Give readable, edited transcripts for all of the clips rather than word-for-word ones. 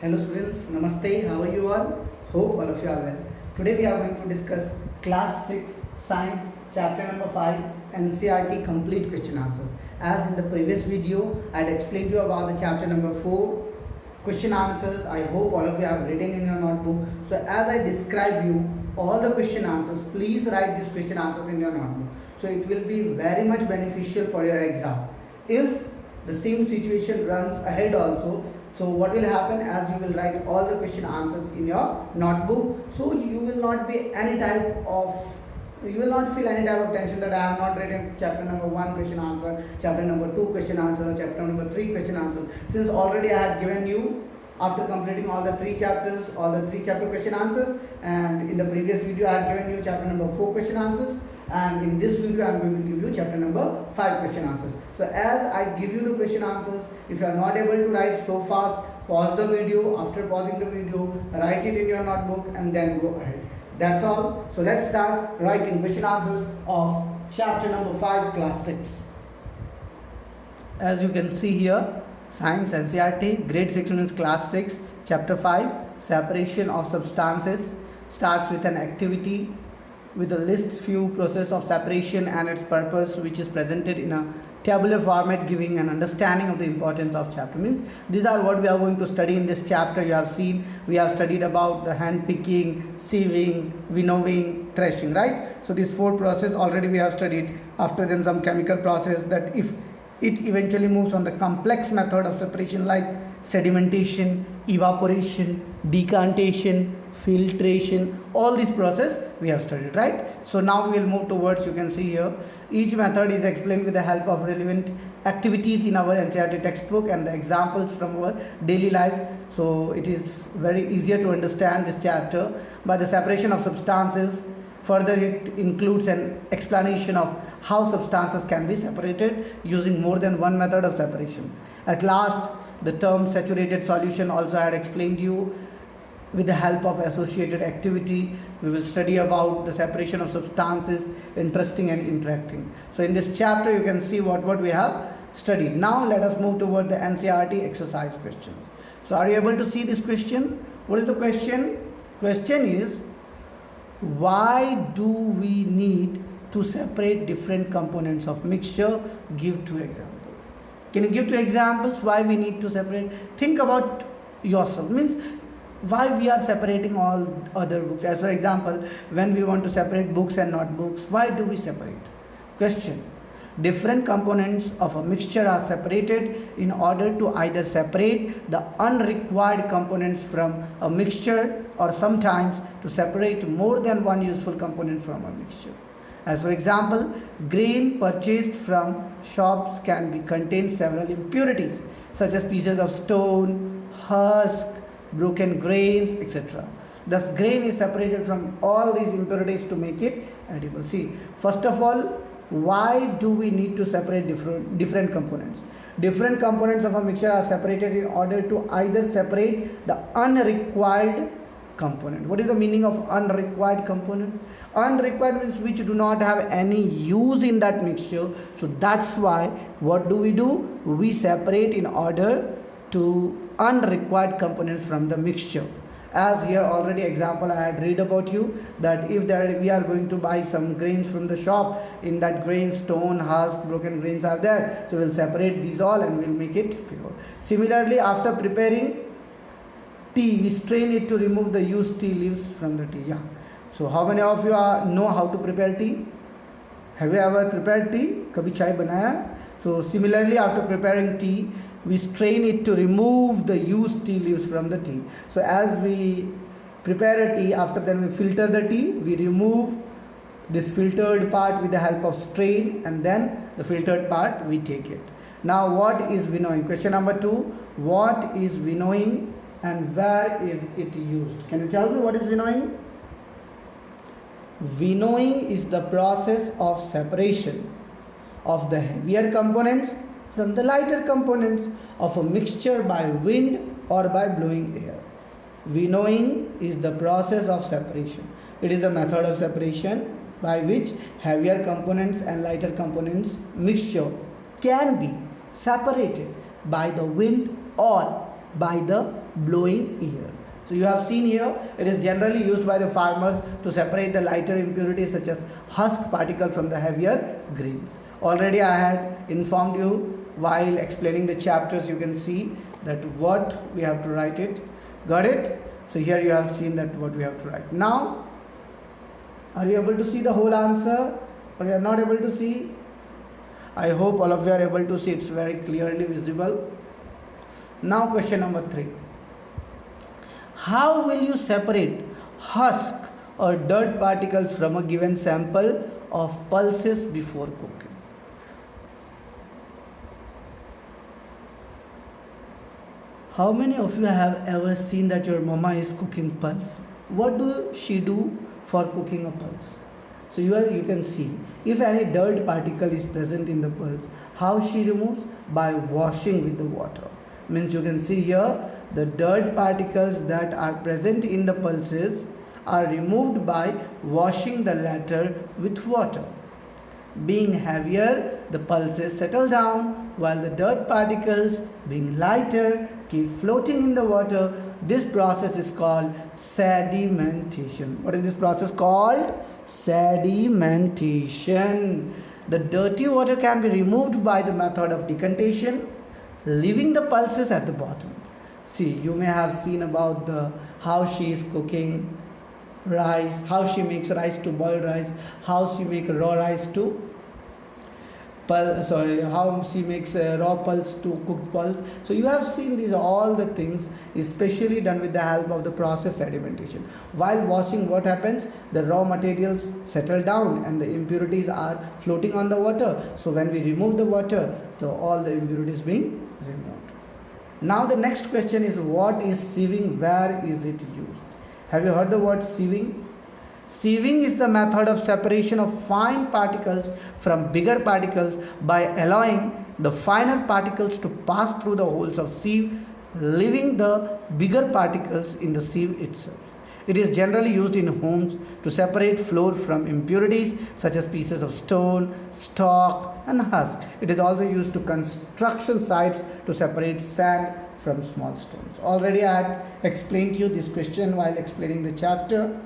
Hello students, Namaste, how are you all? Hope all of you are well. Today we are going to discuss class 6 science chapter number 5 NCERT complete question answers. As in the previous video I had explained to you about the chapter number 4 question answers. I hope all of you have written in your notebook. So as I describe you all the question answers, please write these question answers in your notebook. So it will be very much beneficial for your exam. If the same situation runs ahead also, so what will happen, as you will write all the question answers in your notebook, so you will not be any type of, you will not feel any type of tension that I have not written chapter number 1 question answer, chapter number 2 question answer, chapter number 3 question answer, since already I have given you after completing all the 3 chapters, all the 3 chapter question answers, and in the previous video I have given you chapter number 4 question answers, and in this video I am going to give you chapter number 5 question answers. So as I give you the question answers, if you are not able to write so fast, pause the video. After pausing the video, write it in your notebook and then go ahead. That's all. So let's start writing question answers of chapter number 5 class 6. As you can see here, Science NCERT grade 6 students class 6 chapter 5 separation of substances starts with an activity with a list few process of separation and its purpose, which is presented in a tabular format, giving an understanding of the importance of chapter. Means these are what we are going to study in this chapter. You have seen we have studied about the hand picking, sieving, winnowing, threshing, right? So these 4 process already we have studied. After then some chemical process, that if it eventually moves on the complex method of separation like sedimentation, evaporation, decantation, filtration, all these process we have studied, right? So now we will move towards, you can see here, each method is explained with the help of relevant activities in our NCERT textbook and the examples from our daily life. So it is very easier to understand this chapter. By the separation of substances, further it includes an explanation of how substances can be separated using more than one method of separation. At last, the term saturated solution also I had explained to you. With the help of associated activity, we will study about the separation of substances, interesting and interacting. So in this chapter, you can see what we have studied. Now let us move toward the NCERT exercise questions. So are you able to see this question? What is the question? Question is, why do we need to separate different components of mixture? Give 2 examples. Can you give 2 examples why we need to separate? Think about yourself. Means why we are separating all other books. As for example, when we want to separate books and not books, why do we separate? Question. Different components of a mixture are separated in order to either separate the unrequired components from a mixture, or sometimes to separate more than one useful component from a mixture. As for example, grain purchased from shops can be contain several impurities such as pieces of stone, husk, broken grains, etc. Thus grain is separated from all these impurities to make it edible. See, first of all, why do we need to separate different components? Different components of a mixture are separated in order to either separate the unrequired component. What is the meaning of unrequired component? Unrequired means which do not have any use in that mixture. So that's why what do? We separate in order to unrequired components from the mixture. As here already example I had read about you, that if we are going to buy some grains from the shop, in that grain stone, husk, broken grains are there, so we'll separate these all and we'll make it pure. Similarly, after preparing tea, we strain it to remove the used tea leaves from the tea. Yeah. So how many of you know how to prepare tea? Have you ever prepared tea? Kabhi chai banaya? So similarly, after preparing tea, we strain it to remove the used tea leaves from the tea. So as we prepare a tea, after then we filter the tea, we remove this filtered part with the help of strain, and then the filtered part we take it. Now what is winnowing? Question number 2. What is winnowing and where is it used? Can you tell me what is winnowing? Winnowing is the process of separation of the heavier components from the lighter components of a mixture by wind or by blowing air. Winnowing is the process of separation. It is a method of separation by which heavier components and lighter components mixture can be separated by the wind or by the blowing air. So you have seen here, it is generally used by the farmers to separate the lighter impurities such as husk particle from the heavier grains. Already I had informed you while explaining the chapters. You can see that what we have to write it. Got it? So here you have seen that what we have to write. Now, are you able to see the whole answer, or you are not able to see? I hope all of you are able to see. It's very clearly visible. Now question number 3. How will you separate husk or dirt particles from a given sample of pulses before cooking? How many of you have ever seen that your mama is cooking pulse? What do she do for cooking a pulse? So you can see if any dirt particle is present in the pulse, how she removes? By washing with the water. Means you can see here the dirt particles that are present in the pulses are removed by washing the latter with water. Being heavier, the pulses settle down, while the dirt particles, being lighter, keep floating in the water. This process is called sedimentation. What is this process called? Sedimentation. The dirty water can be removed by the method of decantation, leaving the pulses at the bottom. See, you may have seen about how she is cooking rice, how she makes rice to boiled rice, how she makes raw rice to how she makes raw pulse to cooked pulse. So you have seen these all the things, especially done with the help of the process sedimentation. While washing, what happens? The raw materials settle down and the impurities are floating on the water. So when we remove the water, all the impurities being removed. Now the next question is, what is sieving? Where is it used? Have you heard the word sieving? Sieving is the method of separation of fine particles from bigger particles by allowing the finer particles to pass through the holes of sieve, leaving the bigger particles in the sieve itself. It is generally used in homes to separate flour from impurities such as pieces of stone, stalk and husk. It is also used to construction sites to separate sand from small stones. Already I had explained to you this question while explaining the chapter.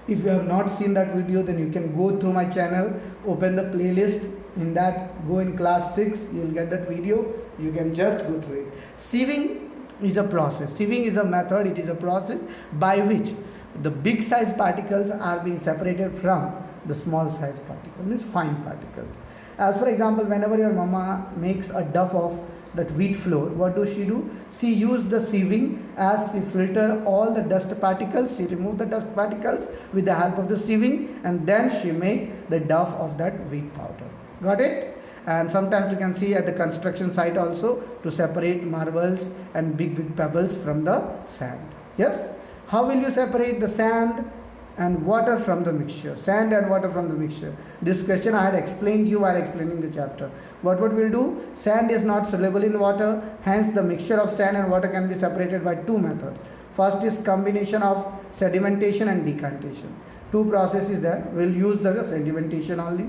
If you have not seen that video, then you can go through my channel, open the playlist, in that go in class 6, you will get that video. You can just go through it. Sieving is a process. Sieving is a method, it is a process by which the big size particles are being separated from the small size particles, means fine particles. As for example, whenever your mama makes a dough of that wheat flour, what does she do? She uses the sieving as she filter all the dust particles. She remove the dust particles with the help of the sieving, and then she make the dough of that wheat powder. Got it? And sometimes you can see at the construction site also to separate marbles and big pebbles from the sand. Yes? How will you separate the sand and water from the mixture? Sand and water from the mixture. This question I had explained to you while explaining the chapter. What we'll do? Sand is not soluble in water, hence the mixture of sand and water can be separated by two methods. First is combination of sedimentation and decantation. Two processes there. We'll use the sedimentation only.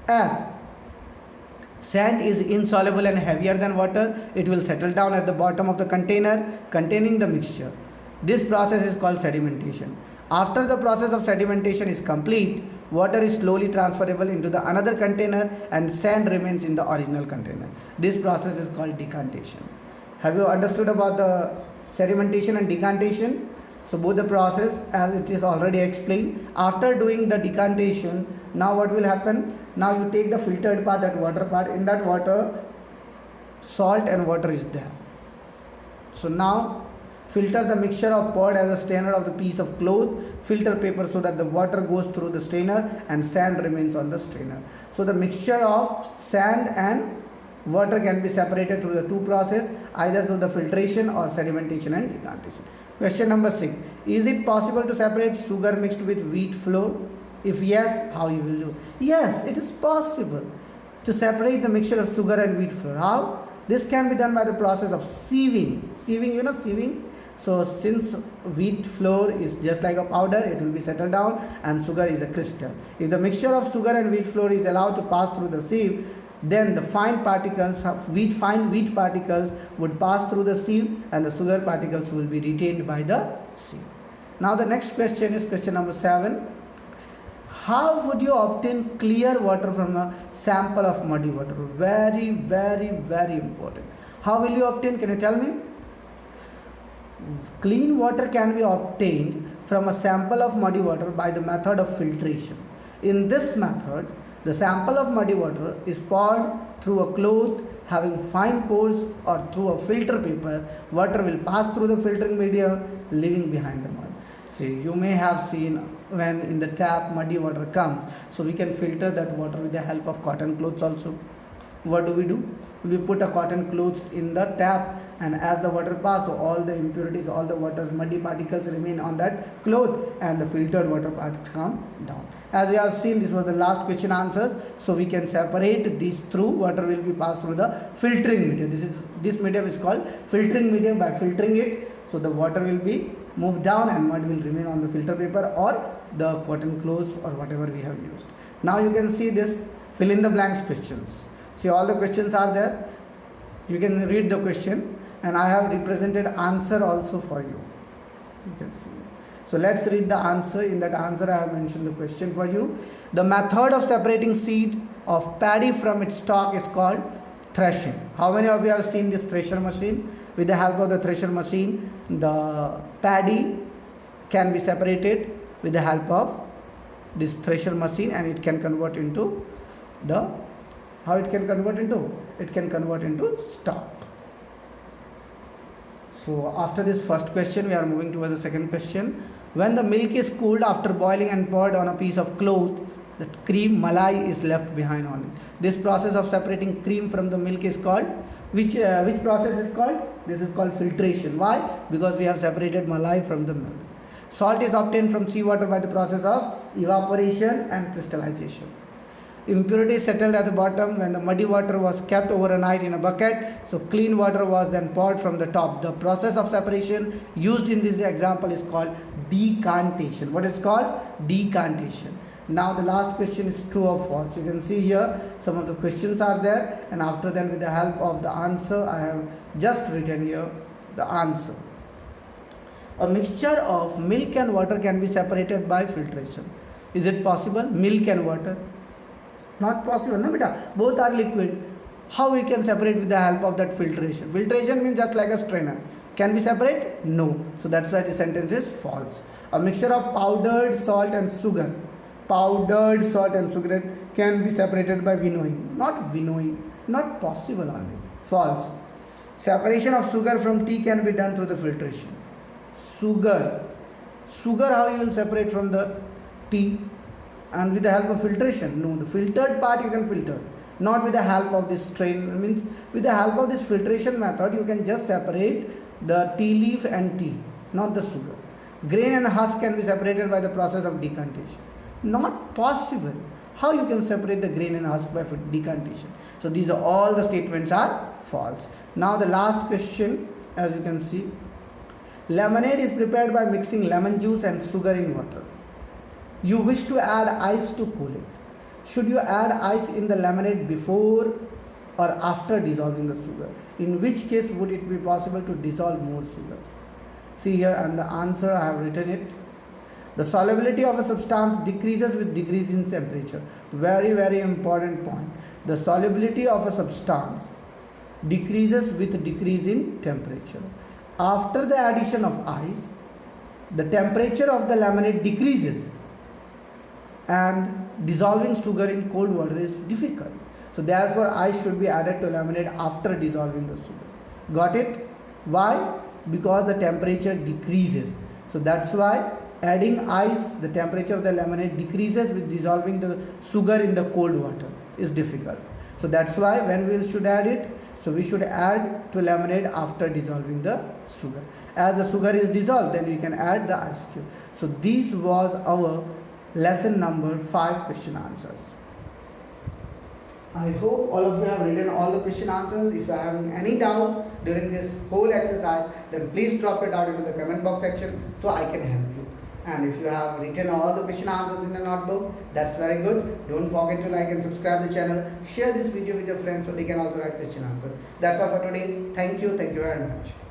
As sand is insoluble and heavier than water, it will settle down at the bottom of the container containing the mixture. This process is called sedimentation. After the process of sedimentation is complete, water is slowly transferable into the another container and sand remains in the original container. This process is called decantation. Have you understood about the sedimentation and decantation? So both the process, as it is already explained. After doing the decantation, now what will happen? Now you take the filtered part, that water part. In that water, salt and water is there. So now filter the mixture of poured as a strainer of the piece of cloth. Filter paper so that the water goes through the strainer and sand remains on the strainer. So the mixture of sand and water can be separated through the two processes, either through the filtration or sedimentation and decantation. Question number 6. Is it possible to separate sugar mixed with wheat flour? If yes, how you will do? Yes, it is possible to separate the mixture of sugar and wheat flour. How? This can be done by the process of sieving. Sieving, you know sieving? So since wheat flour is just like a powder, it will be settled down, and sugar is a crystal. If the mixture of sugar and wheat flour is allowed to pass through the sieve, then the fine wheat particles would pass through the sieve and the sugar particles will be retained by the sieve. Now the next question is question number 7. How would you obtain clear water from a sample of muddy water? Very, very, very important. How will you obtain? Can you tell me? Clean water can be obtained from a sample of muddy water by the method of filtration. In this method, the sample of muddy water is poured through a cloth having fine pores or through a filter paper. Water will pass through the filtering medium, leaving behind the mud. See, you may have seen when in the tap muddy water comes, so we can filter that water with the help of cotton cloths also. What do? We put a cotton cloths in the tap, and as the water passes, so all the impurities, all the water's muddy particles remain on that cloth, and the filtered water particles come down. As you have seen, this was the last question answers. So we can separate these through water will be passed through the filtering medium. This medium is called filtering medium. By filtering it, so the water will be moved down and mud will remain on the filter paper or the cotton cloths or whatever we have used. Now you can see this fill in the blanks questions. See, all the questions are there. You can read the question, and I have represented answer also for you. You can see. So let's read the answer. In that answer I have mentioned the question for you. The method of separating seed of paddy from its stalk is called threshing. How many of you have seen this thresher machine? With the help of the thresher machine, the paddy can be separated with the help of this thresher machine, and it can convert into the, how it can convert into? It can convert into stalk. So after this first question, we are moving towards the second question. When the milk is cooled after boiling and poured on a piece of cloth, the cream malai is left behind on it. This process of separating cream from the milk is called, which process is called? This is called filtration. Why? Because we have separated malai from the milk. Salt is obtained from seawater by the process of evaporation and crystallization. Impurities settled at the bottom when the muddy water was kept overnight in a bucket, so clean water was then poured from the top. The process of separation used in this example is called decantation. What is called? Decantation. Now the last question is true or false. You can see here some of the questions are there, and after that with the help of the answer I have just written here the answer. A mixture of milk and water can be separated by filtration. Is it possible? Milk and water? Not possible, no beta. Both are liquid. How we can separate with the help of that filtration? Filtration means just like a strainer. Can we separate? No. So that's why the sentence is false. A mixture of powdered salt and sugar. Powdered salt and sugar can be separated by winnowing. Not winnowing. Not possible only. False. Separation of sugar from tea can be done through the filtration. Sugar. Sugar, how you will separate from the tea? And with the help of filtration? No, the filtered part you can filter, not with the help of this strain. Means with the help of this filtration method you can just separate the tea leaf and tea, not the sugar. Grain and husk can be separated by the process of decantation. Not possible. How you can separate the grain and husk by decantation? So these are all the statements are false. Now the last question, as you can see, lemonade is prepared by mixing lemon juice and sugar in water. You wish to add ice to cool it. Should you add ice in the lemonade before or after dissolving the sugar? In which case would it be possible to dissolve more sugar? See here, and the answer I have written it. The solubility of a substance decreases with decrease in temperature. Very, very important point. The solubility of a substance decreases with decrease in temperature. After the addition of ice, the temperature of the lemonade decreases, and dissolving sugar in cold water is difficult. So therefore ice should be added to lemonade after dissolving the sugar. Got it? Why? Because the temperature decreases. So that's why adding ice, the temperature of the lemonade decreases with dissolving the sugar in the cold water is difficult. So that's why when we should add it, so we should add to lemonade after dissolving the sugar. As the sugar is dissolved, then we can add the ice cube. So this was our lesson number 5 question answers. I hope all of you have written all the question answers. If you are having any doubt during this whole exercise, then please drop it out into the comment box section so I can help you. and if you have written all the question answers in the notebook, that's very good. Don't forget to like and subscribe the channel. Share this video with your friends so they can also write question answers. That's all for today. Thank you very much.